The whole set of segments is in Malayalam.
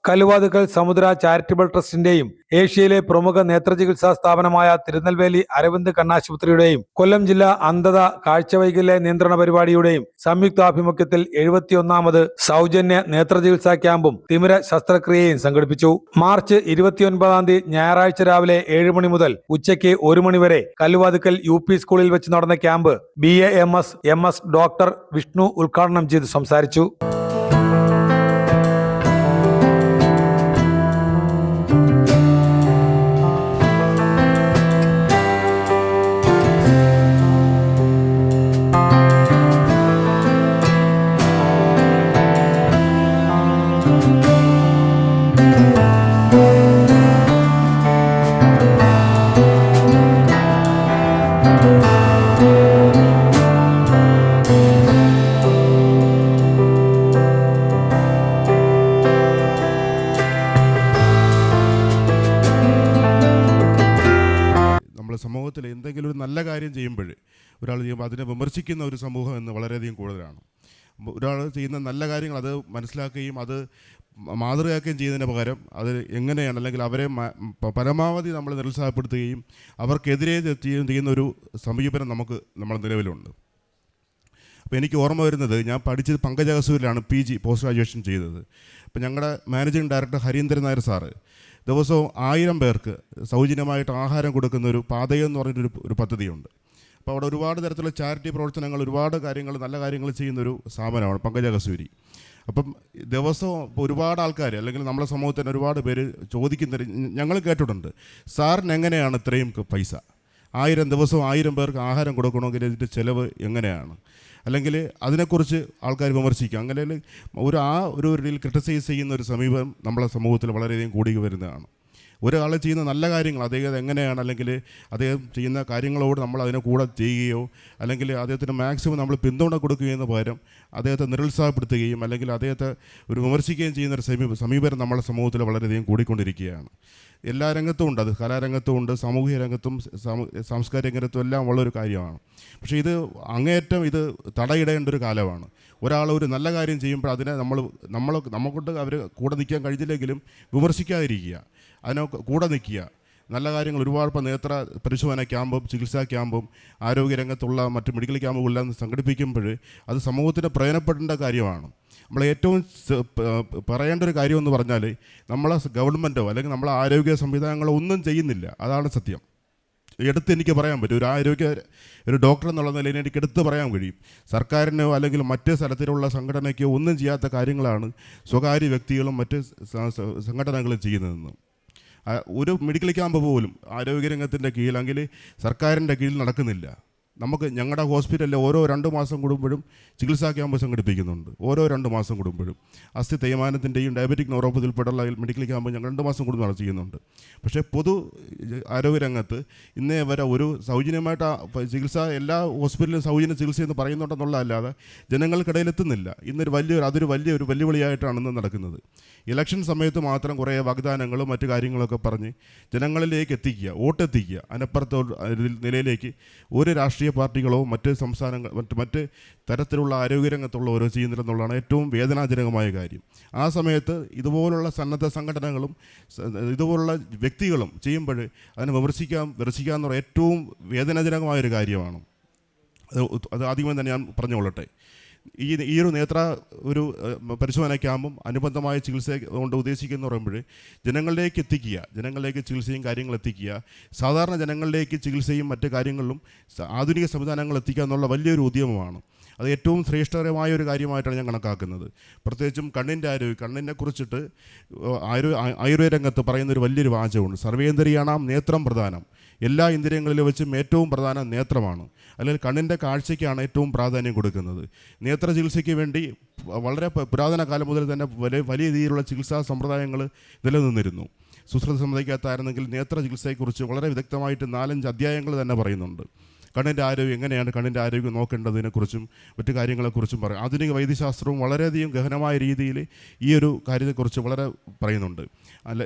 കല്ലുവാതുക്കൽ സമുദ്ര ചാരിറ്റബിൾ ട്രസ്റ്റിന്റെയും ഏഷ്യയിലെ പ്രമുഖ നേത്രചികിത്സാ സ്ഥാപനമായ തിരുനെൽവേലി അരവിന്ദ് കണ്ണാശുപത്രിയുടെയും കൊല്ലം ജില്ലാ അന്ധത കാഴ്ചവൈകല്യ നിയന്ത്രണ പരിപാടിയുടെയും സംയുക്താഭിമുഖ്യത്തിൽ 71ാമത് സൗജന്യ നേത്രചികിത്സാ ക്യാമ്പും തിമിര ശസ്ത്രക്രിയയും സംഘടിപ്പിച്ചു. മാർച്ച് 29-ാം തീയതി ഞായറാഴ്ച രാവിലെ 7 മണി മുതൽ ഉച്ചയ്ക്ക് 1 മണി വരെ കല്ലുവാതുക്കൽ UP സ്കൂളിൽ വെച്ച് നടന്ന camp BAMS MS doctor Vishnu ഉദ്ഘാടനം ചെയ്ത് സംസാരിച്ചു. സമൂഹത്തിൽ എന്തെങ്കിലും ഒരു നല്ല കാര്യം ചെയ്യുമ്പോൾ ഒരാൾ ചെയ്യുമ്പോൾ അതിനെ വിമർശിക്കുന്ന ഒരു സമൂഹം എന്ന് വളരെയധികം കൂടുതലാണ്. ഒരാൾ ചെയ്യുന്ന നല്ല കാര്യങ്ങൾ അത് മനസ്സിലാക്കുകയും അത് മാതൃകയാക്കുകയും ചെയ്യുന്നതിന് പകരം അത് എങ്ങനെയാണ് അല്ലെങ്കിൽ അവരെ പരമാവധി നമ്മൾ നിരുത്സാഹപ്പെടുത്തുകയും അവർക്കെതിരെ ചെയ്യുന്ന ഒരു സമീപനം നമ്മുടെ നിലവിലുണ്ട്. അപ്പോൾ എനിക്ക് ഓർമ്മ വരുന്നത്, ഞാൻ പഠിച്ചത് പങ്കജകസൂരിലാണ് PG പോസ്റ്റ് ഗ്രാജുവേഷൻ ചെയ്തത്. അപ്പോൾ ഞങ്ങളുടെ managing director Harindran Nair sir ദിവസവും 1000 പേർക്ക് സൗജന്യമായിട്ട് ആഹാരം കൊടുക്കുന്ന ഒരു പാതയം എന്ന് പറഞ്ഞൊരു പദ്ധതിയുണ്ട്. അപ്പോൾ അവിടെ ഒരുപാട് തരത്തിലുള്ള ചാരിറ്റി പ്രവർത്തനങ്ങൾ, ഒരുപാട് കാര്യങ്ങൾ, നല്ല കാര്യങ്ങൾ ചെയ്യുന്നൊരു സ്ഥാപനമാണ് പങ്കജകസൂരി. അപ്പം ദിവസവും ഒരുപാട് ആൾക്കാർ അല്ലെങ്കിൽ നമ്മുടെ സമൂഹത്തിന് ഒരുപാട് പേര് ചോദിക്കുന്ന, ഞങ്ങൾ കേട്ടിട്ടുണ്ട്, സാറിന് എങ്ങനെയാണ് ഇത്രയും പൈസ, 1000 ദിവസവും 1000 പേർക്ക് ആഹാരം കൊടുക്കണമെങ്കിൽ ഇതിൻ്റെ ചിലവ് എങ്ങനെയാണ്, അല്ലെങ്കിൽ അതിനെക്കുറിച്ച് ആൾക്കാർ വിമർശിക്കുക, അങ്ങനെ ഒരു രീതിയിൽ ക്രിട്ടിസൈസ് ചെയ്യുന്ന ഒരു സമീപനം നമ്മളെ സമൂഹത്തിൽ വളരെയധികം കൂടി വരുന്നതാണ്. ഒരാൾ ചെയ്യുന്ന നല്ല കാര്യങ്ങൾ അദ്ദേഹം എങ്ങനെയാണ്, അല്ലെങ്കിൽ അദ്ദേഹം ചെയ്യുന്ന കാര്യങ്ങളോട് നമ്മൾ അതിനെ കൂടെ ചെയ്യുകയോ അല്ലെങ്കിൽ അദ്ദേഹത്തിന് മാക്സിമം നമ്മൾ പിന്തുണ കൊടുക്കുകയെന്ന് പകരം അദ്ദേഹത്തെ നിരുത്സാഹപ്പെടുത്തുകയും അല്ലെങ്കിൽ അദ്ദേഹത്തെ ഒരു വിമർശിക്കുകയും ചെയ്യുന്ന ഒരു സമീപനം നമ്മുടെ സമൂഹത്തിൽ വളരെയധികം കൂടിക്കൊണ്ടിരിക്കുകയാണ്. എല്ലാ രംഗത്തും ഉണ്ട്, അത് കലാരംഗത്തും ഉണ്ട്, സാമൂഹിക രംഗത്തും സാംസ്കാരിക രംഗത്തും എല്ലാം ഉള്ളൊരു കാര്യമാണ്. പക്ഷേ ഇത് അങ്ങേയറ്റം ഇത് തടയിടേണ്ട ഒരു കാലമാണ്. ഒരാൾ ഒരു നല്ല കാര്യം ചെയ്യുമ്പോൾ അതിനെ നമ്മൾക്കൊണ്ട് അവർ കൂടെ നിൽക്കാൻ കഴിഞ്ഞില്ലെങ്കിലും വിമർശിക്കാതിരിക്കുക, അതിനെ കൂടെ നിൽക്കുക. നല്ല കാര്യങ്ങൾ ഒരുപാട്, ഇപ്പോൾ നേത്ര പരിശോധന ക്യാമ്പും ചികിത്സാ ക്യാമ്പും ആരോഗ്യരംഗത്തുള്ള മറ്റ് മെഡിക്കൽ ക്യാമ്പുകളെല്ലാം സംഘടിപ്പിക്കുമ്പോൾ അത് സമൂഹത്തിന് പ്രയോജനപ്പെടേണ്ട കാര്യമാണ്. നമ്മൾ ഏറ്റവും പറയേണ്ട ഒരു കാര്യമെന്ന് പറഞ്ഞാൽ, നമ്മളെ ഗവൺമെൻറ്റോ അല്ലെങ്കിൽ നമ്മളെ ആരോഗ്യ സംവിധാനങ്ങളോ ഒന്നും ചെയ്യുന്നില്ല. അതാണ് സത്യം. എനിക്ക് പറയാൻ പറ്റും, ഒരു ഡോക്ടർ എന്നുള്ള നിലയിൽ എനിക്ക് എടുത്ത് പറയാൻ കഴിയും. സർക്കാരിനോ അല്ലെങ്കിൽ മറ്റ് സ്ഥലത്തിലുള്ള സംഘടനയ്ക്കോ ഒന്നും ചെയ്യാത്ത കാര്യങ്ങളാണ് സ്വകാര്യ വ്യക്തികളും മറ്റ് സംഘടനകളും ചെയ്യുന്നതെന്ന്. ഒരു മെഡിക്കൽ ക്യാമ്പ് പോലും ആരോഗ്യരംഗത്തിൻ്റെ കീഴിലെങ്കിൽ സർക്കാരിൻ്റെ കീഴിൽ നടക്കുന്നില്ല. ഞങ്ങളുടെ ഹോസ്പിറ്റലിൽ ഓരോ 2 മാസം കൂടുമ്പോഴും ചികിത്സാ ക്യാമ്പ് സംഘടിപ്പിക്കുന്നുണ്ട്. ഓരോ 2 മാസം കൂടുമ്പോഴും അസ്ഥി തേയ്മാനത്തിൻ്റെയും ഡയബറ്റിക് ന്യൂറോപ്പതി ഉൾപ്പെടെയുള്ള മെഡിക്കൽ ക്യാമ്പ് ഞങ്ങൾ 2 മാസം കൂടുമ്പോൾ ചെയ്യുന്നുണ്ട്. പക്ഷേ പൊതു ആരോഗ്യരംഗത്ത് ഇന്നേ വരെ ഒരു സൗജന്യമായിട്ട് ചികിത്സ എല്ലാ ഹോസ്പിറ്റലിലും സൗജന്യ ചികിത്സ എന്ന് പറയുന്നുണ്ടെന്നുള്ളതല്ലാതെ ജനങ്ങൾക്കിടയിലെത്തുന്നില്ല. അതൊരു വലിയൊരു വെല്ലുവിളിയായിട്ടാണ് ഇന്ന് നടക്കുന്നത്. ഇലക്ഷൻ സമയത്ത് മാത്രം കുറേ വാഗ്ദാനങ്ങളും മറ്റു കാര്യങ്ങളൊക്കെ പറഞ്ഞ് ജനങ്ങളിലേക്ക് എത്തിക്കുക, വോട്ടെത്തിക്കുക. അതിനപ്പുറത്തെ നിലയിലേക്ക് ഒരു രാഷ്ട്രീയ പാർട്ടികളോ മറ്റ് സംസ്ഥാനങ്ങൾ മറ്റ് തരത്തിലുള്ള ആരോഗ്യരംഗത്തുള്ളവരോ ചെയ്യുന്നില്ലെന്നുള്ളതാണ് ഏറ്റവും വേദനാജനകമായ കാര്യം. ആ സമയത്ത് ഇതുപോലുള്ള സന്നദ്ധ സംഘടനകളും ഇതുപോലുള്ള വ്യക്തികളും ചെയ്യുമ്പോൾ അതിനെ വിമർശിക്കുക എന്നുള്ള ഏറ്റവും വേദനാജനകമായൊരു കാര്യമാണ്. അത് ആദ്യമേ തന്നെ ഞാൻ പറഞ്ഞുകൊള്ളട്ടെ. ഈ ഒരു നേത്ര പരിശോധന ക്യാമ്പും അനുബന്ധമായ ചികിത്സ കൊണ്ട് ഉദ്ദേശിക്കുന്ന പറയുമ്പോൾ ജനങ്ങളിലേക്ക് ചികിത്സയും കാര്യങ്ങൾ എത്തിക്കുക, സാധാരണ ജനങ്ങളിലേക്ക് ചികിത്സയും മറ്റു കാര്യങ്ങളിലും ആധുനിക സംവിധാനങ്ങൾ എത്തിക്കുക എന്നുള്ള വലിയൊരു ഉദ്യമമാണ്. അത് ഏറ്റവും ശ്രേഷ്ഠകരമായ ഒരു കാര്യമായിട്ടാണ് ഞാൻ കണക്കാക്കുന്നത്. പ്രത്യേകിച്ചും കണ്ണിനെ കുറിച്ചിട്ട് ആയുർവേദ രംഗത്ത് പറയുന്നൊരു വലിയൊരു വാചകമുണ്ട്, സർവേന്ദ്രിയാണാം നേത്രം പ്രധാനം. എല്ലാ ഇന്ദ്രിയങ്ങളിലും വെച്ചും ഏറ്റവും പ്രധാനം നേത്രമാണ്, അല്ലെങ്കിൽ കണ്ണിൻ്റെ കാഴ്ചയ്ക്കാണ് ഏറ്റവും പ്രാധാന്യം കൊടുക്കുന്നത്. നേത്ര ചികിത്സയ്ക്ക് വേണ്ടി വളരെ പുരാതന കാലം മുതൽ തന്നെ വലിയ രീതിയിലുള്ള ചികിത്സാ സമ്പ്രദായങ്ങൾ നിലനിന്നിരുന്നു. സുശ്രുത സമ്മതിക്കാത്തായിരുന്നെങ്കിൽ നേത്ര ചികിത്സയെക്കുറിച്ച് വളരെ വിദഗ്ധമായിട്ട് 4-5 അധ്യായങ്ങൾ തന്നെ പറയുന്നുണ്ട്. കണ്ണിൻ്റെ ആരോഗ്യം എങ്ങനെയാണ് കണ്ണിൻ്റെ ആരോഗ്യം നോക്കേണ്ടതിനെക്കുറിച്ചും മറ്റു കാര്യങ്ങളെക്കുറിച്ചും പറയും. ആധുനിക വൈദ്യശാസ്ത്രവും വളരെയധികം ഗഹനമായ രീതിയിൽ ഈ ഒരു കാര്യത്തെക്കുറിച്ച് വളരെ പറയുന്നുണ്ട്.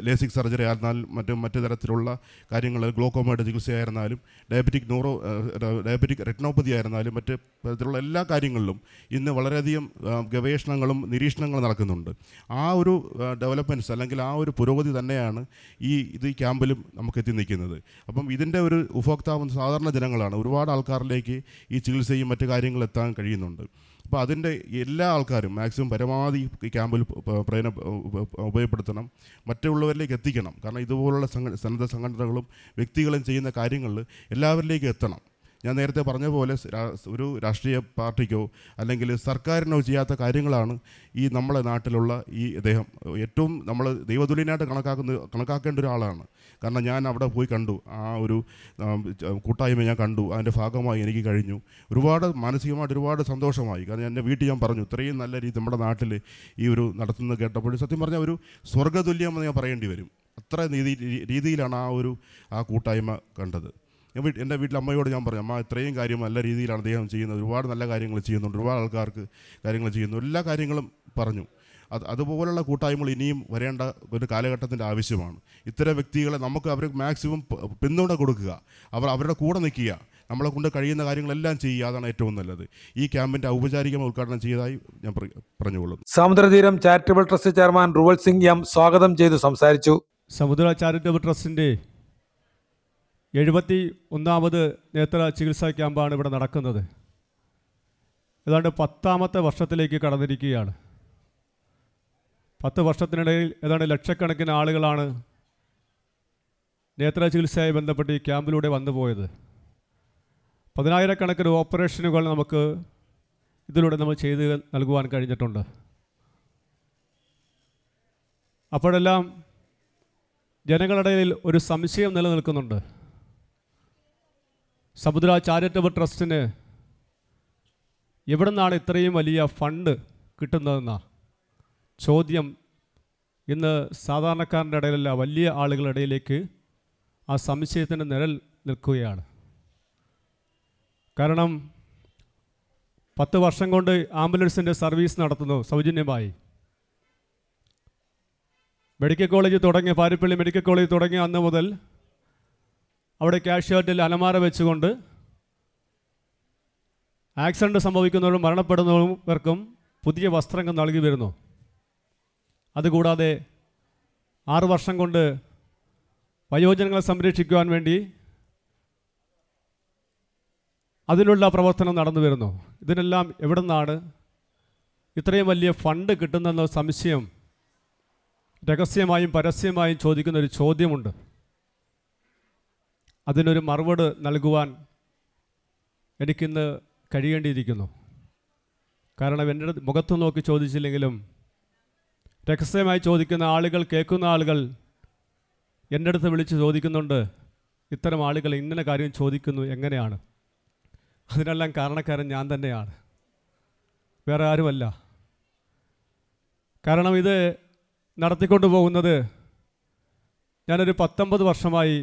ലേസിക് സർജറി ആയിരുന്നാലും മറ്റു തരത്തിലുള്ള കാര്യങ്ങൾ, ഗ്ലോക്കോമയുടെ ചികിത്സയായിരുന്നാലും ഡയബറ്റിക് റെറ്റിനോപ്പതി ആയിരുന്നാലും മറ്റ് തരത്തിലുള്ള എല്ലാ കാര്യങ്ങളിലും ഇന്ന് വളരെയധികം ഗവേഷണങ്ങളും നിരീക്ഷണങ്ങളും നടക്കുന്നുണ്ട്. ആ ഒരു ഡെവലപ്മെൻറ്റ്സ് അല്ലെങ്കിൽ ആ ഒരു പുരോഗതി തന്നെയാണ് ഈ ക്യാമ്പിലും നമുക്ക് എത്തി നിൽക്കുന്നത്. അപ്പം ഇതിൻ്റെ ഒരു ഉപഭോക്താവ് സാധാരണ ജനങ്ങളാണ്. ഒരുപാട് ആൾക്കാരിലേക്ക് ഈ ചികിത്സയും മറ്റു കാര്യങ്ങളും എത്താൻ കഴിയുന്നുണ്ട്. അപ്പോൾ അതിൻ്റെ എല്ലാ ആൾക്കാരും മാക്സിമം പരമാവധി ഈ ക്യാമ്പിൽ ഉപയോഗപ്പെടുത്തണം, മറ്റുള്ളവരിലേക്ക് എത്തിക്കണം. കാരണം ഇതുപോലുള്ള സന്നദ്ധ സംഘടനകളും വ്യക്തികളും ചെയ്യുന്ന കാര്യങ്ങളിൽ എല്ലാവരിലേക്ക് എത്തണം. ഞാൻ നേരത്തെ പറഞ്ഞ പോലെ ഒരു രാഷ്ട്രീയ പാർട്ടിക്കോ അല്ലെങ്കിൽ സർക്കാരിനോ ചെയ്യാത്ത കാര്യങ്ങളാണ് ഈ നമ്മളെ നാട്ടിലുള്ള ഈ അദ്ദേഹം ഏറ്റവും നമ്മൾ ദൈവതുല്യനായിട്ട് കണക്കാക്കേണ്ട ഒരാളാണ്. കാരണം ഞാൻ അവിടെ പോയി കണ്ടു, ആ ഒരു കൂട്ടായ്മ ഞാൻ കണ്ടു, അതിൻ്റെ ഭാഗമായി എനിക്ക് കഴിഞ്ഞു. ഒരുപാട് മാനസികമായിട്ട് ഒരുപാട് സന്തോഷമായി. കാരണം എൻ്റെ വീട്ടിൽ ഞാൻ പറഞ്ഞു, ഇത്രയും നല്ല രീതി നമ്മുടെ നാട്ടിൽ ഈ ഒരു നടത്തുന്നത് കേട്ടപ്പോൾ സത്യം പറഞ്ഞാൽ ഒരു സ്വർഗ്ഗതുല്യമെന്ന് ഞാൻ പറയേണ്ടി വരും. അത്ര രീതിയിലാണ് ആ കൂട്ടായ്മ കണ്ടത്. എൻ്റെ വീട്ടിൽ അമ്മയോട് ഞാൻ പറഞ്ഞു, അമ്മ ഇത്രയും കാര്യം നല്ല രീതിയിലാണ് അദ്ദേഹം ചെയ്യുന്നത്, ഒരുപാട് നല്ല കാര്യങ്ങൾ ചെയ്യുന്നുണ്ട്, ഒരുപാട് ആൾക്കാർക്ക് കാര്യങ്ങൾ ചെയ്യുന്നു, എല്ലാ കാര്യങ്ങളും പറഞ്ഞു. അതുപോലുള്ള കൂട്ടായ്മകൾ ഇനിയും വരേണ്ട ഒരു കാലഘട്ടത്തിൻ്റെ ആവശ്യമാണ്. ഇത്തരം വ്യക്തികളെ നമുക്ക് അവർക്ക് മാക്സിമം പിന്തുണ കൊടുക്കുക, അവരുടെ കൂടെ നിൽക്കുക, നമ്മളെ കൊണ്ട് കഴിയുന്ന കാര്യങ്ങളെല്ലാം ചെയ്യുക, അതാണ് ഏറ്റവും നല്ലത്. ഈ ക്യാമ്പിൻ്റെ ഔപചാരികമായ ഉദ്ഘാടനം ചെയ്തതായി ഞാൻ പറഞ്ഞുകൊള്ളുന്നു. സമുദ്രതീരം charitable trust chairman Ruval Singh M സ്വാഗതം ചെയ്തു സംസാരിച്ചു. സമുദ്ര ചാരിറ്റബിൾ ട്രസ്റ്റിൻ്റെ 71ാമത് നേത്ര ചികിത്സാ ക്യാമ്പാണ് ഇവിടെ നടക്കുന്നത്. ഏതാണ്ട് 10ാമത്തെ വർഷത്തിലേക്ക് കടന്നിരിക്കുകയാണ്. 10 വർഷത്തിനിടയിൽ ഏതാണ്ട് ലക്ഷക്കണക്കിന് ആളുകളാണ് നേത്ര ചികിത്സയുമായി ബന്ധപ്പെട്ട് ഈ ക്യാമ്പിലൂടെ വന്നുപോയത്. 10,000-കണക്കിന് ഓപ്പറേഷനുകൾ നമുക്ക് ഇതിലൂടെ നമ്മൾ ചെയ്ത് നൽകുവാൻ കഴിഞ്ഞിട്ടുണ്ട്. അപ്പോഴെല്ലാം ജനങ്ങളുടെ ഇടയിൽ ഒരു സംശയം നിലനിൽക്കുന്നുണ്ട്. സമുദ്ര ചാരിറ്റബിൾ ട്രസ്റ്റിന് എവിടെ നിന്നാണ് ഇത്രയും വലിയ ഫണ്ട് കിട്ടുന്നതെന്ന ചോദ്യം ഇന്ന് സാധാരണക്കാരൻ്റെ ഇടയിലല്ല, വലിയ ആളുകളുടെ ഇടയിലേക്ക് ആ സംശയത്തിൻ്റെ നിഴൽ നിൽക്കുകയാണ്. കാരണം 10 വർഷം കൊണ്ട് ആംബുലൻസിൻ്റെ സർവീസ് നടത്തുന്നു സൗജന്യമായി. മെഡിക്കൽ കോളേജ് തുടങ്ങിയ പാരിപ്പള്ളി മെഡിക്കൽ കോളേജ് തുടങ്ങിയ അന്ന് മുതൽ അവിടെ ക്യാഷ്വാലിറ്റിയിൽ അലമാര വെച്ചുകൊണ്ട് ആക്സിഡൻറ്റ് സംഭവിക്കുന്നവരും മരണപ്പെടുന്നവർക്കും പുതിയ വസ്ത്രങ്ങൾ നൽകി വരുന്നു. അതുകൂടാതെ 6 വർഷം കൊണ്ട് വയോജനങ്ങളെ സംരക്ഷിക്കുവാൻ വേണ്ടി അതിനുള്ള പ്രവർത്തനം നടന്നു വരുന്നു. ഇതിനെല്ലാം എവിടെ നിന്നാണ് ഇത്രയും വലിയ ഫണ്ട് കിട്ടുന്നെന്ന സംശയം രഹസ്യമായും പരസ്യമായും ചോദിക്കുന്ന ഒരു ചോദ്യമുണ്ട്. അതിനൊരു മറുപടി നൽകുവാൻ എനിക്കിന്ന് കഴിയേണ്ടിയിരിക്കുന്നു. കാരണം എൻ്റെ മുഖത്ത് നോക്കി ചോദിച്ചില്ലെങ്കിലും രഹസ്യമായി ചോദിക്കുന്ന ആളുകൾ, കേൾക്കുന്ന ആളുകൾ എൻ്റെ അടുത്ത് വിളിച്ച് ചോദിക്കുന്നുണ്ട്, ഇത്തരം ആളുകൾ ഇങ്ങനെ കാര്യം ചോദിക്കുന്നു എങ്ങനെയാണ്? അതിനെല്ലാം കാരണക്കാരൻ ഞാൻ തന്നെയാണ്, വേറെ ആരുമല്ല. കാരണം ഇത് നടത്തിക്കൊണ്ടു പോകുന്നത് ഞാനൊരു 19 വർഷമായി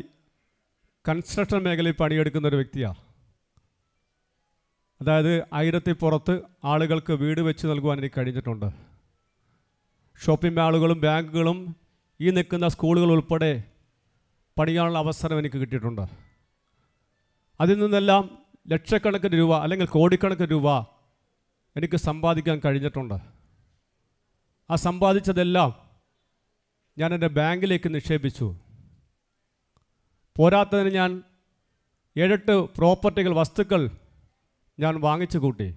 കൺസ്ട്രക്ഷൻ മേഖലയിൽ പണിയെടുക്കുന്ന ഒരു വ്യക്തിയാണ്. അതായത് 1000-ൽ പുറത്ത് ആളുകൾക്ക് വീട് വെച്ച് നൽകുവാൻ എനിക്ക് കഴിഞ്ഞിട്ടുണ്ട്. ഷോപ്പിംഗ് മാളുകളും ബാങ്കുകളും ഈ നിൽക്കുന്ന സ്കൂളുകൾ ഉൾപ്പെടെ പണിയാനുള്ള അവസരം എനിക്ക് കിട്ടിയിട്ടുണ്ട്. അതിൽ നിന്നെല്ലാം ലക്ഷക്കണക്കിന് രൂപ അല്ലെങ്കിൽ കോടിക്കണക്കിന് രൂപ എനിക്ക് സമ്പാദിക്കാൻ കഴിഞ്ഞിട്ടുണ്ട്. ആ സമ്പാദിച്ചതെല്ലാം ഞാൻ എൻ്റെ ബാങ്കിലേക്ക് നിക്ഷേപിച്ചു. പോരാത്തതിന് ഞാൻ 7-8 പ്രോപ്പർട്ടികൾ, വസ്തുക്കൾ ഞാൻ വാങ്ങിച്ചു കൂട്ടി.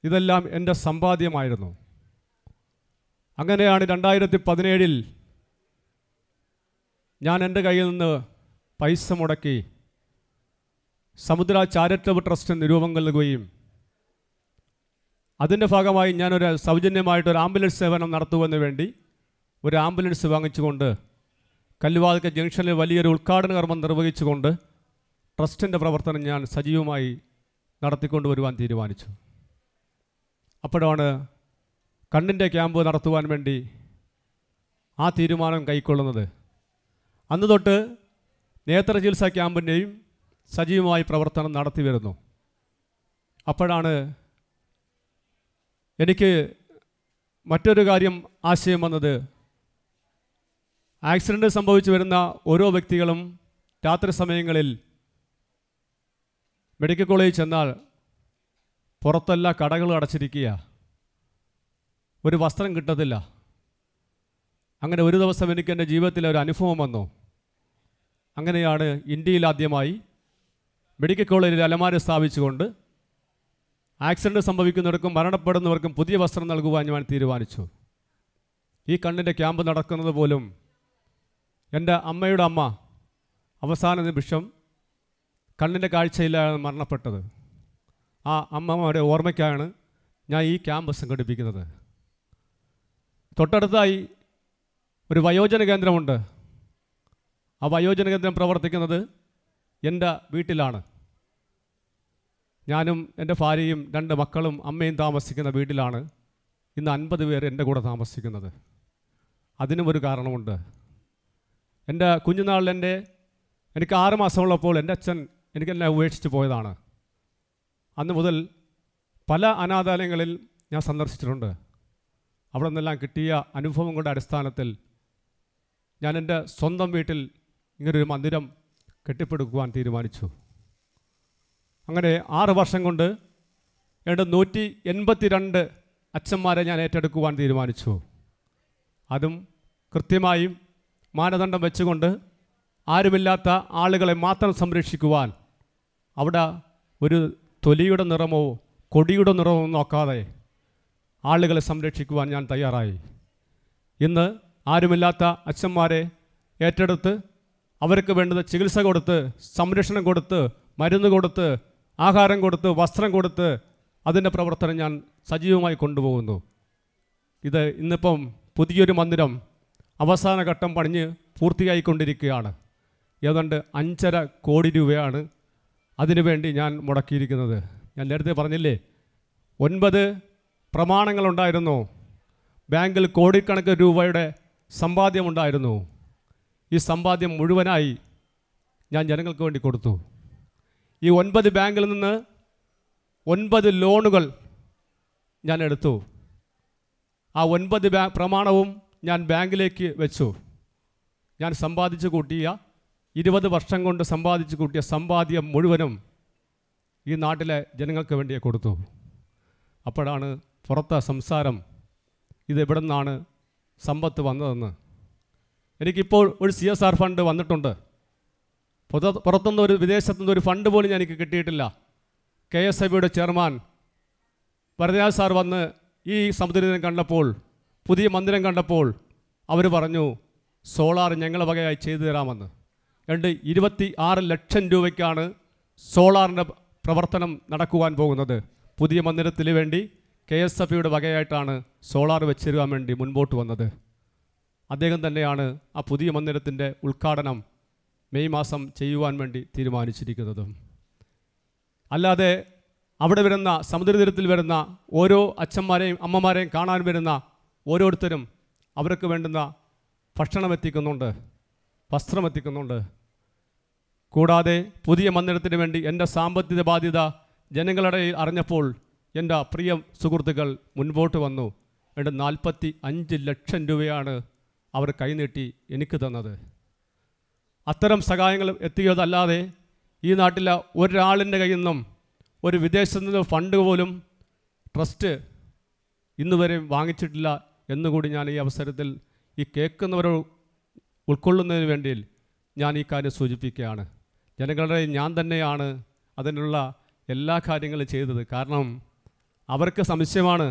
ഇതെല്ലാം എൻ്റെ സമ്പാദ്യമായിരുന്നു. അങ്ങനെയാണ് 2017 ഞാൻ എൻ്റെ കയ്യിൽ നിന്ന് പൈസ മുടക്കി സമുദ്ര ചാരിറ്റബിൾ ട്രസ്റ്റിന് രൂപം നൽകുകയും അതിൻ്റെ ഭാഗമായി ഞാനൊരു സൗജന്യമായിട്ടൊരു ആംബുലൻസ് സേവനം നടത്തുവാന് വേണ്ടി ഒരു ആംബുലൻസ് വാങ്ങിച്ചുകൊണ്ട് കല്ലുവാതിക്കൽ ജംഗ്ഷനിൽ വലിയൊരു ഉദ്ഘാടന കർമ്മം നിർവഹിച്ചുകൊണ്ട് ട്രസ്റ്റിൻ്റെ പ്രവർത്തനം ഞാൻ സജീവമായി നടത്തിക്കൊണ്ടുവരുവാൻ തീരുമാനിച്ചു. അപ്പോഴാണ് കണ്ണിൻ്റെ ക്യാമ്പ് നടത്തുവാൻ വേണ്ടി ആ തീരുമാനം കൈക്കൊള്ളുന്നത്. അന്ന് തൊട്ട് നേത്ര ചികിത്സാ ക്യാമ്പിൻ്റെയും സജീവമായി പ്രവർത്തനം നടത്തി വരുന്നു. അപ്പോഴാണ് എനിക്ക് മറ്റൊരു കാര്യം ആശയം വന്നത്, ആക്സിഡൻറ്റ് സംഭവിച്ചു വരുന്ന ഓരോ വ്യക്തികളും രാത്രി സമയങ്ങളിൽ മെഡിക്കൽ കോളേജിൽ ചെന്നാൽ പുറത്തെല്ലാ കടകളും അടച്ചിരിക്കുക, ഒരു വസ്ത്രം കിട്ടത്തില്ല. അങ്ങനെ ഒരു ദിവസം എനിക്ക് എൻ്റെ ജീവിതത്തിൽ ഒരു അനുഭവം വന്നു. അങ്ങനെയാണ് ഇന്ത്യയിൽ ആദ്യമായി മെഡിക്കൽ കോളേജിൽ അലമാര സ്ഥാപിച്ചുകൊണ്ട് ആക്സിഡൻറ്റ് സംഭവിക്കുന്നവർക്കും മരണപ്പെടുന്നവർക്കും പുതിയ വസ്ത്രം നൽകുവാൻ ഞാൻ തീരുമാനിച്ചു. ഈ കണ്ണിൻ്റെ ക്യാമ്പ് നടക്കുന്നത് പോലും എൻ്റെ അമ്മയുടെ അമ്മ അവസാന നിമിഷം കണ്ണിൻ്റെ കാഴ്ചയിലാണ് മരണപ്പെട്ടത്. ആ അമ്മമാരുടെ ഓർമ്മയ്ക്കാണ് ഞാൻ ഈ ക്യാമ്പ് സംഘടിപ്പിക്കുന്നത്. തൊട്ടടുത്തായി ഒരു വയോജന കേന്ദ്രമുണ്ട്. ആ വയോജന കേന്ദ്രം പ്രവർത്തിക്കുന്നത് എൻ്റെ വീട്ടിലാണ്. ഞാനും എൻ്റെ ഭാര്യയും 2 മക്കളും അമ്മയും താമസിക്കുന്ന വീട്ടിലാണ് ഇന്ന് 50 പേർ എൻ്റെ കൂടെ താമസിക്കുന്നത്. അതിനും ഒരു കാരണമുണ്ട്. എൻ്റെ കുഞ്ഞുനാളിൽ എനിക്ക് 6 മാസമുള്ളപ്പോൾ എൻ്റെ അച്ഛൻ എനിക്കെല്ലാം ഉപേക്ഷിച്ച് പോയതാണ്. അന്ന് മുതൽ പല അനാഥാലയങ്ങളിൽ ഞാൻ സന്ദർശിച്ചിട്ടുണ്ട്. അവിടെ നിന്നെല്ലാം കിട്ടിയ അനുഭവങ്ങളുടെ അടിസ്ഥാനത്തിൽ ഞാൻ എൻ്റെ സ്വന്തം വീട്ടിൽ ഇങ്ങനൊരു മന്ദിരം കെട്ടിപ്പടുക്കുവാൻ തീരുമാനിച്ചു. അങ്ങനെ 6 വർഷം കൊണ്ട് 182 അച്ഛന്മാരെ ഞാൻ ഏറ്റെടുക്കുവാൻ തീരുമാനിച്ചു. അതും കൃത്യമായും മാനദണ്ഡം വെച്ചുകൊണ്ട് ആരുമില്ലാത്ത ആളുകളെ മാത്രം സംരക്ഷിക്കുവാൻ, അവിടെ ഒരു തൊലിയുടെ നിറമോ കൊടിയുടെ നിറമോ നോക്കാതെ ആളുകളെ സംരക്ഷിക്കുവാൻ ഞാൻ തയ്യാറായി. ഇന്ന് ആരുമില്ലാത്ത അച്ഛന്മാരെ ഏറ്റെടുത്ത് അവർക്ക് വേണ്ടുന്ന ചികിത്സ കൊടുത്ത്, സംരക്ഷണം കൊടുത്ത്, മരുന്ന് കൊടുത്ത്, ആഹാരം കൊടുത്ത്, വസ്ത്രം കൊടുത്ത് അതിൻ്റെ പ്രവർത്തനം ഞാൻ സജീവമായി കൊണ്ടുപോകുന്നു. ഇത് ഇന്നിപ്പം പുതിയൊരു മന്ദിരം അവസാന ഘട്ടം പണിഞ്ഞ് പൂർത്തിയായിക്കൊണ്ടിരിക്കുകയാണ്. ഏതാണ്ട് 5.5 കോടി രൂപയാണ് അതിനുവേണ്ടി ഞാൻ മുടക്കിയിരിക്കുന്നത്. ഞാൻ നേരത്തെ പറഞ്ഞില്ലേ, 9 പ്രമാണങ്ങളുണ്ടായിരുന്നു. ബാങ്കിൽ കോടിക്കണക്കിന് രൂപയുടെ സമ്പാദ്യമുണ്ടായിരുന്നു. ഈ സമ്പാദ്യം മുഴുവനായി ഞാൻ ജനങ്ങൾക്ക് വേണ്ടി കൊടുത്തു. ഈ 9 ബാങ്കിൽ നിന്ന് 9 ലോണുകൾ ഞാൻ എടുത്തു. ആ 9 പ്രമാണവും ഞാൻ ബാങ്കിലേക്ക് വെച്ചു. ഞാൻ സമ്പാദിച്ചു കൂട്ടിയ 20 വർഷം കൊണ്ട് സമ്പാദിച്ചു കൂട്ടിയ സമ്പാദ്യം മുഴുവനും ഈ നാട്ടിലെ ജനങ്ങൾക്ക് വേണ്ടിയേ കൊടുത്തു. അപ്പോഴാണ് പുറത്തെ സംസാരം, ഇത് എവിടെ നിന്നാണ് സമ്പത്ത് വന്നതെന്ന്. എനിക്കിപ്പോൾ ഒരു CSR ഫണ്ട് വന്നിട്ടുണ്ട്. പുറത്തുനിന്ന് ഒരു വിദേശത്തുനിന്ന് ഒരു ഫണ്ട് പോലും എനിക്ക് കിട്ടിയിട്ടില്ല. KSIBയുടെ ചെയർമാൻ വരദരാജ് സാർ വന്ന് ഈ സമുദ്രം കണ്ടപ്പോൾ, പുതിയ മന്ദിരം കണ്ടപ്പോൾ അവർ പറഞ്ഞു, സോളാർ ഞങ്ങളെ വകയായി ചെയ്തു തരാമെന്ന്. 26 ലക്ഷം രൂപയ്ക്കാണ് സോളാറിൻ്റെ പ്രവർത്തനം നടക്കുവാൻ പോകുന്നത്. പുതിയ മന്ദിരത്തിന് വേണ്ടി KSIBയുടെ വകയായിട്ടാണ് സോളാർ വെച്ചിരുവാൻ വേണ്ടി മുൻപോട്ട് വന്നത്. അദ്ദേഹം തന്നെയാണ് ആ പുതിയ മന്ദിരത്തിൻ്റെ ഉദ്ഘാടനം മെയ് മാസം ചെയ്യുവാൻ വേണ്ടി തീരുമാനിച്ചിരിക്കുന്നത്. അല്ലാതെ അവിടെ വരുന്ന സമുദ്രതീരത്തിൽ വരുന്ന ഓരോ അച്ഛന്മാരെയും അമ്മമാരെയും കാണാൻ വരുന്ന ഓരോരുത്തരും അവർക്ക് വേണ്ടുന്ന ഭക്ഷണം എത്തിക്കുന്നുണ്ട്, വസ്ത്രം എത്തിക്കുന്നുണ്ട്. കൂടാതെ പുതിയ മന്ദിരത്തിന് വേണ്ടി എൻ്റെ സാമ്പത്തിക ബാധ്യത ജനങ്ങളുടെ അറിഞ്ഞപ്പോൾ എൻ്റെ പ്രിയ സുഹൃത്തുക്കൾ മുൻപോട്ട് വന്നു. 45 ലക്ഷം രൂപയാണ് അവർ കൈനീട്ടി എനിക്ക് തന്നത്. അത്തരം സഹായങ്ങൾ എത്തിയതല്ലാതെ ഈ നാട്ടിലെ ഒരാളിൻ്റെ കയ്യിൽ നിന്നും ഒരു വിദേശത്തു നിന്ന് ഫണ്ട് പോലും ട്രസ്റ്റ് ഇന്നുവരെ വാങ്ങിച്ചിട്ടില്ല എന്നുകൂടി ഞാൻ ഈ അവസരത്തിൽ ഈ കേൾക്കുന്നവരെ ഉൾക്കൊള്ളുന്നതിന് വേണ്ടി ഞാൻ ഈ കാര്യം സൂചിപ്പിക്കുകയാണ്. ജനങ്ങളുടെ ഞാൻ തന്നെയാണ് അതിനുള്ള എല്ലാ കാര്യങ്ങളും ചെയ്തത്. കാരണം അവർക്ക് സംശയമാണ്,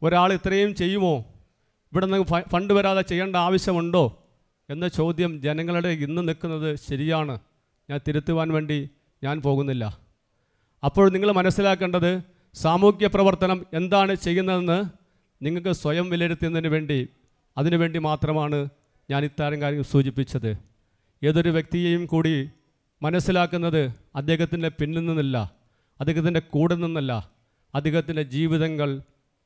ഒരാൾ ഇത്രയും ചെയ്യുമോ, ഇവിടെ നിന്ന് ഫണ്ട് വരാതെ ചെയ്യേണ്ട ആവശ്യമുണ്ടോ എന്ന ചോദ്യം ജനങ്ങളുടെ ഇന്ന് നിൽക്കുന്നത് ശരിയാണ്. ഞാൻ തിരുത്തുവാൻ വേണ്ടി ഞാൻ പോകുന്നില്ല. അപ്പോൾ നിങ്ങൾ മനസ്സിലാക്കേണ്ടത്, സാമൂഹ്യ പ്രവർത്തനം എന്താണ് ചെയ്യുന്നതെന്ന് നിങ്ങൾക്ക് സ്വയം വിലയിരുത്തുന്നതിന് വേണ്ടി, അതിനുവേണ്ടി മാത്രമാണ് ഞാൻ ഇത്തരം കാര്യം സൂചിപ്പിച്ചത്. ഏതൊരു വ്യക്തിയെയും കൂടി മനസ്സിലാക്കുന്നത് അദ്ദേഹത്തിൻ്റെ പിന്നിൽ നിന്നല്ല, അദ്ദേഹത്തിൻ്റെ കൂടെ നിന്നല്ല, അദ്ദേഹത്തിൻ്റെ ജീവിതങ്ങൾ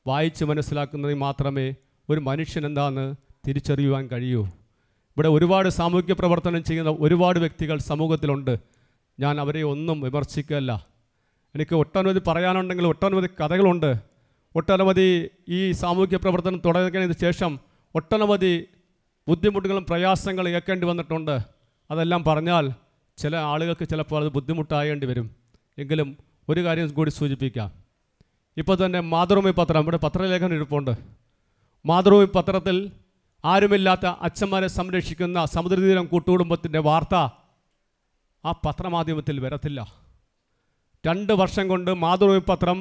വായിച്ച് മനസ്സിലാക്കുന്നതിൽ മാത്രമേ ഒരു മനുഷ്യൻ എന്താണെന്ന് തിരിച്ചറിയുവാൻ കഴിയൂ. ഇവിടെ ഒരുപാട് സാമൂഹ്യ പ്രവർത്തനം ചെയ്യുന്ന ഒരുപാട് വ്യക്തികൾ സമൂഹത്തിലുണ്ട്. ഞാൻ അവരെ ഒന്നും വിമർശിക്കുകയല്ല. എനിക്ക് ഒട്ടനവധി പറയാനുണ്ടെങ്കിൽ ഒട്ടനവധി കഥകളുണ്ട്. ഒട്ടനവധി ഈ സാമൂഹ്യ പ്രവർത്തനം തുടങ്ങിയതിന് ശേഷം ഒട്ടനവധി ബുദ്ധിമുട്ടുകളും പ്രയാസങ്ങളും ഏൽക്കേണ്ടി വന്നിട്ടുണ്ട്. അതെല്ലാം പറഞ്ഞാൽ ചില ആളുകൾക്ക് ചിലപ്പോൾ അത് ബുദ്ധിമുട്ടായേണ്ടി വരും. എങ്കിലും ഒരു കാര്യം കൂടി സൂചിപ്പിക്കാം. ഇപ്പോൾ തന്നെ മാതൃഭൂമി പത്രം, ഇവിടെ പത്രലേഖനം ഇരിപ്പുണ്ട്. മാതൃഭൂമി പത്രത്തിൽ ആരുമില്ലാത്ത അച്ഛന്മാരെ സംരക്ഷിക്കുന്ന സമുദ്രതീരം കൂട്ടുകുടുംബത്തിൻ്റെ വാർത്ത ആ പത്രമാധ്യമത്തിൽ വരത്തില്ല. 2 വർഷം കൊണ്ട് മാതൃഭൂമി പത്രം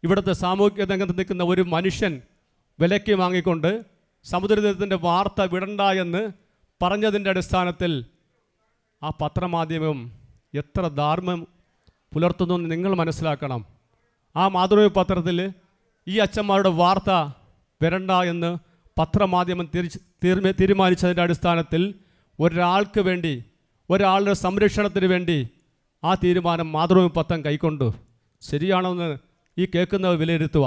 ഇവിടുത്തെ സാമൂഹിക രംഗത്ത് നിൽക്കുന്ന ഒരു മനുഷ്യൻ വിലയ്ക്ക് വാങ്ങിക്കൊണ്ട് സമുദ്രതീരത്തിൻ്റെ വാർത്ത വിടണ്ട എന്ന് പറഞ്ഞതിൻ്റെ അടിസ്ഥാനത്തിൽ ആ പത്രമാധ്യമം എത്ര ധാർമ്മ്യം പുലർത്തുന്നു എന്ന് നിങ്ങൾ മനസ്സിലാക്കണം. ആ മാതൃഭൂമി പത്രത്തിൽ ഈ അച്ഛന്മാരുടെ വാർത്ത വരണ്ട എന്ന് പത്രമാധ്യമം തീരുമാനിച്ചതിൻ്റെ അടിസ്ഥാനത്തിൽ ഒരാൾക്ക് വേണ്ടി, ഒരാളുടെ സംരക്ഷണത്തിന് വേണ്ടി ആ തീരുമാനം മാതൃഭൂമി പത്രം കൈക്കൊണ്ടു. ശരിയാണെന്ന് ഈ കേൾക്കുന്നവർ വിലയിരുത്തുക.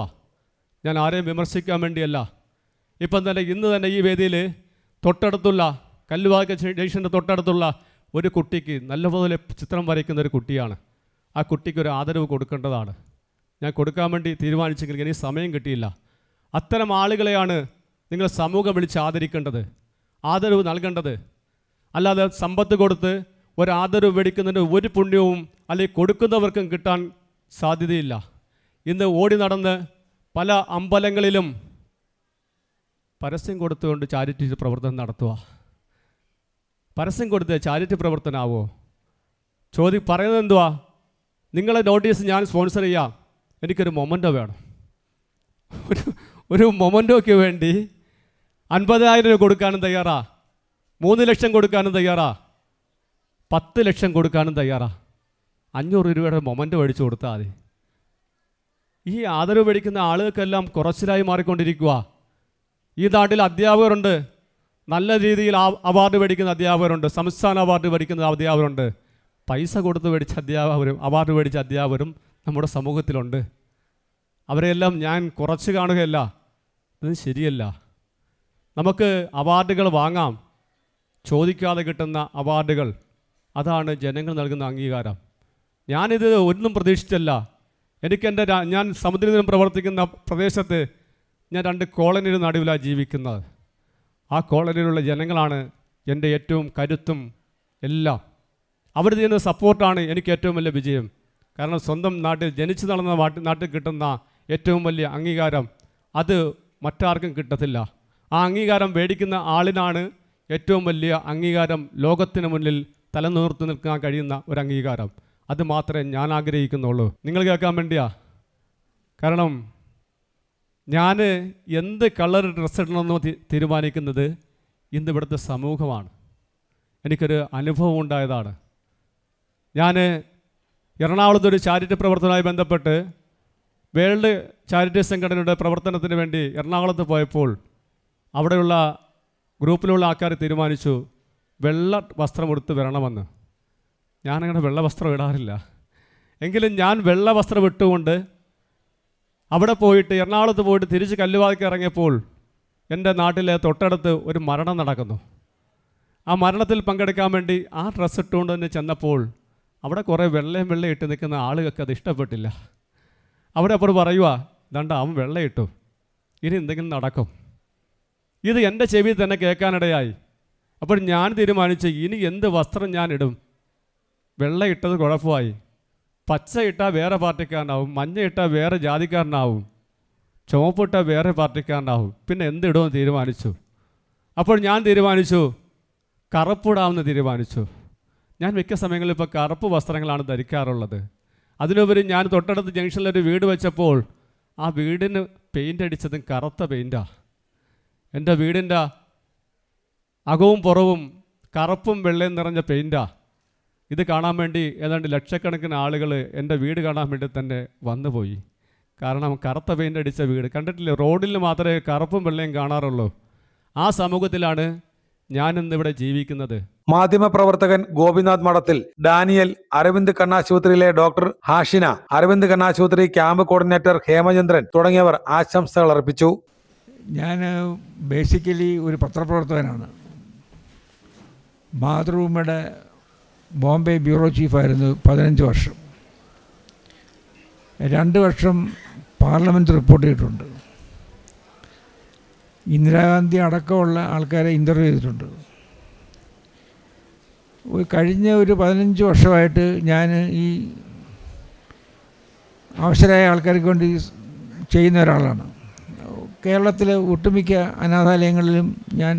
ഞാൻ ആരെയും വിമർശിക്കാൻ വേണ്ടിയല്ല. ഇപ്പം തന്നെ ഇന്ന് തന്നെ ഈ വേദിയിൽ തൊട്ടടുത്തുള്ള കല്ലുവാക ജംഗ്ഷൻ്റെ തൊട്ടടുത്തുള്ള ഒരു കുട്ടിക്ക് നല്ലപോലെ ചിത്രം വരയ്ക്കുന്ന ഒരു കുട്ടിയാണ്. ആ കുട്ടിക്ക് ഒരു ആദരവ് കൊടുക്കേണ്ടതാണ്. ഞാൻ കൊടുക്കാൻ വേണ്ടി തീരുമാനിച്ചെങ്കിൽ എനിക്ക് സമയം കിട്ടിയില്ല. അത്തരം ആളുകളെയാണ് നിങ്ങൾ സമൂഹം വിളിച്ച് ആദരിക്കേണ്ടത്, ആദരവ് നൽകേണ്ടത്. അല്ലാതെ സമ്പത്ത് കൊടുത്ത് ഒരു ആദരവ് മേടിക്കുന്നതിന് ഒരു പുണ്യവും അല്ലെങ്കിൽ കൊടുക്കുന്നവർക്കും കിട്ടാൻ സാധ്യതയില്ല. ഇന്ന് ഓടി നടന്ന് പല അമ്പലങ്ങളിലും പരസ്യം കൊടുത്തുകൊണ്ട് ചാരിറ്റി പ്രവർത്തനം നടത്തുക. പരസ്യം കൊടുത്ത് ചാരിറ്റി പ്രവർത്തനമാവോ? പറയുന്നത് എന്തുവാ? നിങ്ങളെ നോട്ടീസ് ഞാൻ സ്പോൺസർ ചെയ്യാം, എനിക്കൊരു മൊമൻറ്റോ വേണം. ഒരു മൊമൻറ്റോയ്ക്ക് വേണ്ടി 50,000 രൂപ കൊടുക്കാനും തയ്യാറാ, 3 ലക്ഷം കൊടുക്കാനും തയ്യാറാ, 10 ലക്ഷം കൊടുക്കാനും തയ്യാറാ. 500 രൂപയുടെ മൊമൻറ്റോ മേടിച്ചു കൊടുത്താൽ മതി. ഈ ആദരവ് മേടിക്കുന്ന ആളുകൾക്കെല്ലാം കുറച്ചിലായി മാറിക്കൊണ്ടിരിക്കുക. ഈ നാട്ടിൽ അധ്യാപകരുണ്ട്, നല്ല രീതിയിൽ അവാർഡ് മേടിക്കുന്ന അധ്യാപകരുണ്ട്, സംസ്ഥാന അവാർഡ് മേടിക്കുന്ന അധ്യാപകരുണ്ട്. പൈസ കൊടുത്ത് മേടിച്ച അധ്യാപകരും അവാർഡ് മേടിച്ച അധ്യാപകരും നമ്മുടെ സമൂഹത്തിലുണ്ട്. അവരെല്ലാം ഞാൻ കുറച്ച് കാണുകയല്ല, ഇത് ശരിയല്ല. നമുക്ക് അവാർഡുകൾ വാങ്ങാം, ചോദിക്കാതെ കിട്ടുന്ന അവാർഡുകൾ, അതാണ് ജനങ്ങൾ നൽകുന്ന അംഗീകാരം. ഞാനിത് ഒന്നും പ്രതീക്ഷിച്ചല്ല. ഞാൻ സമുദ്രതീരം പ്രവർത്തിക്കുന്ന പ്രദേശത്ത് ഞാൻ 2 കോളനിയുടെ നടുവിലാണ് ജീവിക്കുന്നത്. ആ കോളനിയിലുള്ള ജനങ്ങളാണ് എൻ്റെ ഏറ്റവും കരുത്തും എല്ലാം. അവർ ചെയ്യുന്ന സപ്പോർട്ടാണ് എനിക്ക് ഏറ്റവും വലിയ വിജയം. കാരണം സ്വന്തം നാട്ടിൽ ജനിച്ചു നടന്ന നാട്ടിൽ കിട്ടുന്ന ഏറ്റവും വലിയ അംഗീകാരം അത് മറ്റാർക്കും കിട്ടത്തില്ല. ആ അംഗീകാരം മേടിക്കുന്ന ആളിനാണ് ഏറ്റവും വലിയ അംഗീകാരം, ലോകത്തിന് മുന്നിൽ തലനിർത്തി നിൽക്കാൻ കഴിയുന്ന ഒരു അംഗീകാരം. അത് മാത്രമേ ഞാൻ ആഗ്രഹിക്കുന്നുള്ളൂ. നിങ്ങൾ കേൾക്കാൻ വേണ്ടിയാ. കാരണം ഞാൻ എന്ത് കളർ ഡ്രസ്സ് ഇടണമെന്നോ തീരുമാനിക്കുന്നത് ഇന്ന് ഇവിടുത്തെ സമൂഹമാണ്. എനിക്കൊരു അനുഭവം ഉണ്ടായതാണ്. ഞാൻ എറണാകുളത്തൊരു ചാരിറ്റി പ്രവർത്തനവുമായി ബന്ധപ്പെട്ട് വേൾഡ് ചാരിറ്റി സംഘടനയുടെ പ്രവർത്തനത്തിന് വേണ്ടി എറണാകുളത്ത് പോയപ്പോൾ അവിടെയുള്ള ഗ്രൂപ്പിലുള്ള ആൾക്കാർ തീരുമാനിച്ചു വെള്ള വസ്ത്രം എടുത്ത് വരണമെന്ന്. ഞാനങ്ങനെ വെള്ള വസ്ത്രം ഇടാറില്ല. എങ്കിലും ഞാൻ വെള്ള വസ്ത്രം ഇട്ടുകൊണ്ട് അവിടെ പോയിട്ട് എറണാകുളത്ത് പോയിട്ട് തിരിച്ച് കല്ലുവാതിക്ക് ഇറങ്ങിയപ്പോൾ എൻ്റെ നാട്ടിലെ തൊട്ടടുത്ത് ഒരു മരണം നടക്കുന്നു. ആ മരണത്തിൽ പങ്കെടുക്കാൻ വേണ്ടി ആ ഡ്രസ്സ് ഇട്ടുകൊണ്ട് തന്നെ ചെന്നപ്പോൾ അവിടെ കുറേ വെള്ളയും ഇട്ട് നിൽക്കുന്ന ആളുകൾക്ക് അത് ഇഷ്ടപ്പെട്ടില്ല. അവിടെ അപ്പോൾ പറയുക, ദണ്ട അവൻ വെള്ളയിട്ടു, ഇനി എന്തെങ്കിലും നടക്കും. ഇത് എൻ്റെ ചെവിയിൽ തന്നെ കേൾക്കാനിടയായി. അപ്പോൾ ഞാൻ തീരുമാനിച്ചു, ഇനി എന്ത് വസ്ത്രം ഞാൻ ഇടും? വെള്ള ഇട്ടത് കുഴപ്പമായി, പച്ച ഇട്ടാൽ വേറെ പാർട്ടിക്കാരനാവും, മഞ്ഞ ഇട്ടാൽ വേറെ ജാതിക്കാരനാവും, ചുവപ്പിട്ടാൽ വേറെ പാർട്ടിക്കാരനാവും, പിന്നെ എന്തിടുമെന്ന് തീരുമാനിച്ചു. അപ്പോൾ ഞാൻ തീരുമാനിച്ചു കറുപ്പിടാമെന്ന് തീരുമാനിച്ചു. ഞാൻ മിക്ക സമയങ്ങളിൽ ഇപ്പോൾ കറുപ്പ് വസ്ത്രങ്ങളാണ് ധരിക്കാറുള്ളത്. അതിനുപരി ഞാൻ തൊട്ടടുത്ത് ജംഗ്ഷനിലൊരു വീട് വെച്ചപ്പോൾ ആ വീടിന് പെയിൻ്റ് അടിച്ചതും കറുത്ത പെയിൻറ്റാണ്. എൻ്റെ വീടിൻ്റെ അകവും പുറവും കറുപ്പും വെള്ളയും നിറഞ്ഞ പെയിൻറ്റാണ്. ഇത് കാണാൻ വേണ്ടി ഏതാണ്ട് ലക്ഷക്കണക്കിന് ആളുകൾ എൻ്റെ വീട് കാണാൻ വേണ്ടി തന്നെ വന്നുപോയി. കാരണം കറുത്ത പെയിൻ്റ് അടിച്ച വീട് കണ്ടിട്ടില്ല. റോഡിൽ മാത്രമേ കറുപ്പും വെള്ളയും കാണാറുള്ളൂ. ആ സമൂഹത്തിലാണ് ഞാനിന്നിവിടെ ജീവിക്കുന്നത്. മാധ്യമപ്രവർത്തകൻ ഗോപിനാഥ് മഠത്തിൽ, ഡാനിയൽ, അരവിന്ദ് കണ്ണാശുപത്രിയിലെ ഡോക്ടർ ഹാഷിന, അരവിന്ദ് കണ്ണാശുപത്രി ക്യാമ്പ് കോർഡിനേറ്റർ ഹേമചന്ദ്രൻ തുടങ്ങിയവർ ആശംസകൾ അർപ്പിച്ചു. ഞാൻ ബേസിക്കലി ഒരു പത്രപ്രവർത്തകനാണ്. മാതൃഭൂമിയുടെ ബോംബെ ബ്യൂറോ ചീഫായിരുന്നു 15 വർഷം. 2 വർഷം പാർലമെൻറ്റ് റിപ്പോർട്ട് ചെയ്തിട്ടുണ്ട്. ഇന്ദിരാഗാന്ധി അടക്കമുള്ള ആൾക്കാരെ ഇൻ്റർവ്യൂ ചെയ്തിട്ടുണ്ട്. കഴിഞ്ഞ ഒരു 15 വർഷമായിട്ട് ഞാൻ ഈ അവശരായ ആൾക്കാർക്ക് വേണ്ടി ചെയ്യുന്ന ഒരാളാണ്. കേരളത്തിലെ ഒട്ടുമിക്ക അനാഥാലയങ്ങളിലും ഞാൻ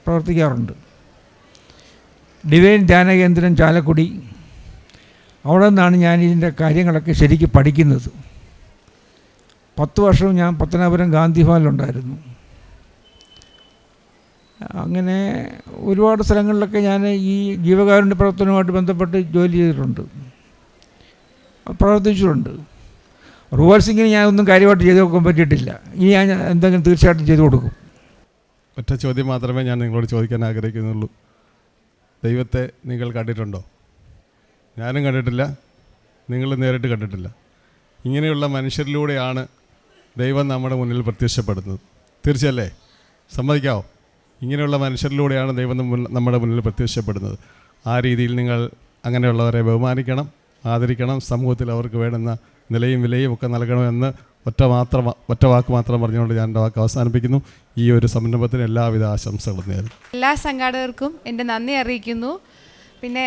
പ്രവർത്തിക്കാറുണ്ട്. ഡിവൈൻ ധ്യാന കേന്ദ്രം ചാലക്കുടി, അവിടെ നിന്നാണ് ഞാൻ ഇതിൻ്റെ കാര്യങ്ങളൊക്കെ ശരിക്കും പഠിക്കുന്നത്. 10 വർഷവും ഞാൻ പത്തനാപുരം ഗാന്ധി ഭവനിലുണ്ടായിരുന്നു. അങ്ങനെ ഒരുപാട് സ്ഥലങ്ങളിലൊക്കെ ഞാൻ ഈ ജീവകാരുണ്യ പ്രവർത്തനവുമായിട്ട് ബന്ധപ്പെട്ട് ജോലി ചെയ്തിട്ടുണ്ട്, പ്രവർത്തിച്ചിട്ടുണ്ട്. റൂവൽ സിംഗിന് ഞാൻ ഒന്നും കാര്യമായിട്ട് ചെയ്തു കൊടുക്കാൻ പറ്റിയിട്ടില്ല. ഇനി ഞാൻ എന്തെങ്കിലും തീർച്ചയായിട്ടും ചെയ്തു കൊടുക്കും. ഒറ്റ ചോദ്യം മാത്രമേ ഞാൻ നിങ്ങളോട് ചോദിക്കാൻ ആഗ്രഹിക്കുന്നുള്ളൂ. ദൈവത്തെ നിങ്ങൾ കണ്ടിട്ടുണ്ടോ? ഞാനും കണ്ടിട്ടില്ല, നിങ്ങൾ നേരിട്ട് കണ്ടിട്ടില്ല. ഇങ്ങനെയുള്ള മനുഷ്യരിലൂടെയാണ് ദൈവം നമ്മുടെ മുന്നിൽ പ്രത്യക്ഷപ്പെടുന്നത്. തീർച്ചയല്ലേ? സമ്മതിക്കാവോ? ഇങ്ങനെയുള്ള മനുഷ്യരിലൂടെയാണ് ദൈവം നമ്മുടെ മുന്നിൽ പ്രത്യക്ഷപ്പെടുന്നത്. ആ രീതിയിൽ നിങ്ങൾ അങ്ങനെയുള്ളവരെ ബഹുമാനിക്കണം, ആദരിക്കണം. സമൂഹത്തിൽ അവർക്ക് വേണ്ടുന്ന നിലയും വിലയും ഒക്കെ നൽകണമെന്ന് ഒറ്റ വാക്ക് മാത്രം പറഞ്ഞുകൊണ്ട് ഞാൻ എൻ്റെ വാക്ക് അവസാനിപ്പിക്കുന്നു. ഈ ഒരു സംരംഭത്തിന് എല്ലാവിധ ആശംസകളും നേരുന്നു. എല്ലാ സംഘാടകർക്കും എൻ്റെ നന്ദി അറിയിക്കുന്നു. പിന്നെ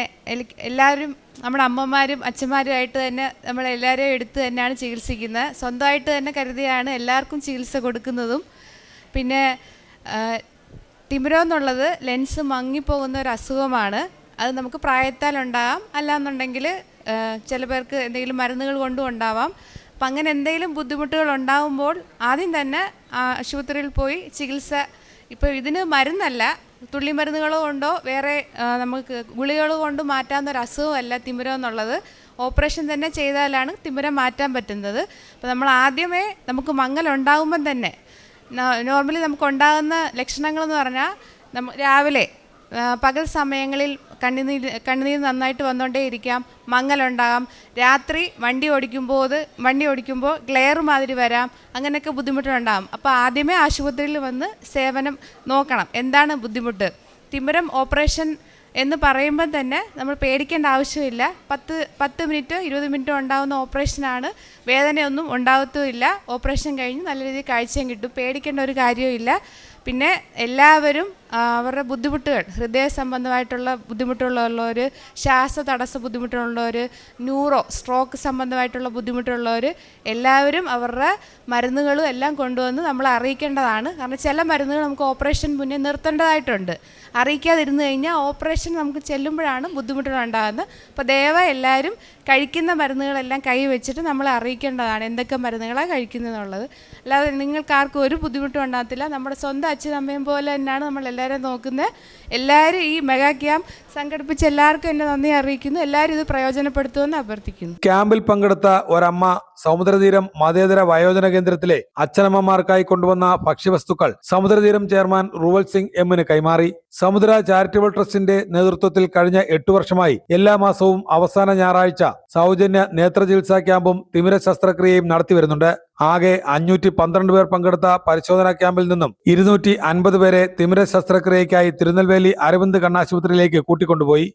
എല്ലാവരും നമ്മുടെ അമ്മമാരും അച്ഛന്മാരുമായിട്ട് തന്നെ നമ്മളെല്ലാവരെയും എടുത്ത് തന്നെയാണ് ചികിത്സിക്കുന്നത്. സ്വന്തമായിട്ട് തന്നെ കരുതിയാണ് എല്ലാവർക്കും ചികിത്സ കൊടുക്കുന്നതും. പിന്നെ തിമിരം എന്നുള്ളത് ലെൻസ് മങ്ങിപ്പോകുന്ന ഒരു അസുഖമാണ്. അത് നമുക്ക് പ്രായത്താൽ ഉണ്ടാകാം, അല്ലാന്നുണ്ടെങ്കിൽ ചില പേർക്ക് എന്തെങ്കിലും മരുന്നുകൾ കൊണ്ടും ഉണ്ടാവാം. അപ്പം അങ്ങനെ എന്തെങ്കിലും ബുദ്ധിമുട്ടുകൾ ഉണ്ടാകുമ്പോൾ ആദ്യം തന്നെ ആശുപത്രിയിൽ പോയി ചികിത്സ, ഇപ്പോൾ ഇതിന് മരുന്നല്ല, തുള്ളി മരുന്നുകളോ കൊണ്ടോ വേറെ നമുക്ക് ഗുളികൾ കൊണ്ട് മാറ്റാവുന്ന ഒരു അസുഖമല്ല തിമിരം എന്നുള്ളത്. ഓപ്പറേഷൻ തന്നെ ചെയ്താലാണ് തിമിരം മാറ്റാൻ പറ്റുന്നത്. അപ്പോൾ നമ്മൾ ആദ്യമേ നമുക്ക് മങ്ങലുണ്ടാകുമ്പം തന്നെ നോർമലി നമുക്കുണ്ടാകുന്ന ലക്ഷണങ്ങളെന്ന് പറഞ്ഞാൽ രാവിലെ പകൽ സമയങ്ങളിൽ കണ്ണുനീർ നന്നായിട്ട് വന്നുകൊണ്ടേ ഇരിക്കാം, മങ്ങലുണ്ടാകാം. രാത്രി വണ്ടി ഓടിക്കുമ്പോൾ ഗ്ലെയർ മാതിരി വരാം, അങ്ങനെയൊക്കെ ബുദ്ധിമുട്ടുണ്ടാകും. അപ്പോൾ ആദ്യമേ ആശുപത്രിയിൽ വന്ന് സേവനം നോക്കണം. എന്താണ് ബുദ്ധിമുട്ട്? തിമിരം ഓപ്പറേഷൻ എന്ന് പറയുമ്പോൾ തന്നെ നമ്മൾ പേടിക്കേണ്ട ആവശ്യമില്ല. 10 മിനിറ്റോ 20 മിനിറ്റോ ഉണ്ടാകുന്ന ഓപ്പറേഷനാണ്. വേദനയൊന്നും ഉണ്ടാകത്തുമില്ല. ഓപ്പറേഷൻ കഴിഞ്ഞ് നല്ല രീതിയിൽ കാഴ്ചയും കിട്ടും. പേടിക്കേണ്ട ഒരു കാര്യവും. പിന്നെ എല്ലാവരും അവരുടെ ബുദ്ധിമുട്ടുകൾ, ഹൃദയ സംബന്ധമായിട്ടുള്ള ബുദ്ധിമുട്ടുള്ളവർ, ശ്വാസതടസ്സ ബുദ്ധിമുട്ടുള്ളവർ, സ്ട്രോക്ക് സംബന്ധമായിട്ടുള്ള ബുദ്ധിമുട്ടുള്ളവർ എല്ലാവരും അവരുടെ മരുന്നുകളും എല്ലാം കൊണ്ടുവന്ന് നമ്മളെ അറിയിക്കേണ്ടതാണ്. കാരണം ചില മരുന്നുകൾ നമുക്ക് ഓപ്പറേഷൻ മുന്നേ നിർത്തേണ്ടതായിട്ടുണ്ട്. അറിയിക്കാതിരുന്നു കഴിഞ്ഞാൽ ഓപ്പറേഷൻ നമുക്ക് ചെല്ലുമ്പോഴാണ് ബുദ്ധിമുട്ടുകൾ ഉണ്ടാകുന്നത്. അപ്പോൾ ദയവായി എല്ലാവരും കഴിക്കുന്ന മരുന്നുകളെല്ലാം കൈ വെച്ചിട്ട് നമ്മളെ അറിയിക്കേണ്ടതാണ് എന്തൊക്കെ മരുന്നുകളാണ് കഴിക്കുന്നതെന്നുള്ളത്. അല്ലാതെ നിങ്ങൾക്കാർക്കും ഒരു ബുദ്ധിമുട്ടും ഉണ്ടാകത്തില്ല. നമ്മുടെ സ്വന്തം അച്ഛനമ്മയും പോലെ തന്നെയാണ് നമ്മളെല്ലാവരും നോക്കുന്നത്. എല്ലാവരും ഈ മെഗാ ക്യാമ്പ് സംഘടിപ്പിച്ച് എല്ലാവർക്കും എന്നെ നന്ദി അറിയിക്കുന്നു. എല്ലാവരും ഇത് പ്രയോജനപ്പെടുത്തുമെന്ന് അഭ്യർത്ഥിക്കുന്നു. ക്യാമ്പിൽ പങ്കെടുത്ത ഒരമ്മ സമുദ്രതീരം മതേതര വയോജന കേന്ദ്രത്തിലെ അച്ഛനമ്മമാർക്കായി കൊണ്ടുവന്ന ഭക്ഷ്യവസ്തുക്കൾ സമുദ്രതീരം ചെയർമാൻ റൂവൽ സിംഗ് എമ്മിന് കൈമാറി. സമുദ്ര ചാരിറ്റബിൾ ട്രസ്റ്റിന്റെ നേതൃത്വത്തിൽ കഴിഞ്ഞ 8 വർഷമായി എല്ലാ മാസവും അവസാന ഞായറാഴ്ച സൗജന്യ നേത്രചികിത്സാ ക്യാമ്പും തിമിര ശസ്ത്രക്രിയയും നടത്തിവരുന്നുണ്ട്. ആകെ 512 പേർ പങ്കെടുത്ത പരിശോധനാ ക്യാമ്പിൽ നിന്നും 250 പേരെ തിമിര ശസ്ത്രക്രിയയ്ക്കായി തിരുനെൽവേലി അരവിന്ദ് കണ്ണാശുപത്രിയിലേക്ക് കൂട്ടിക്കൊണ്ടുപോയി.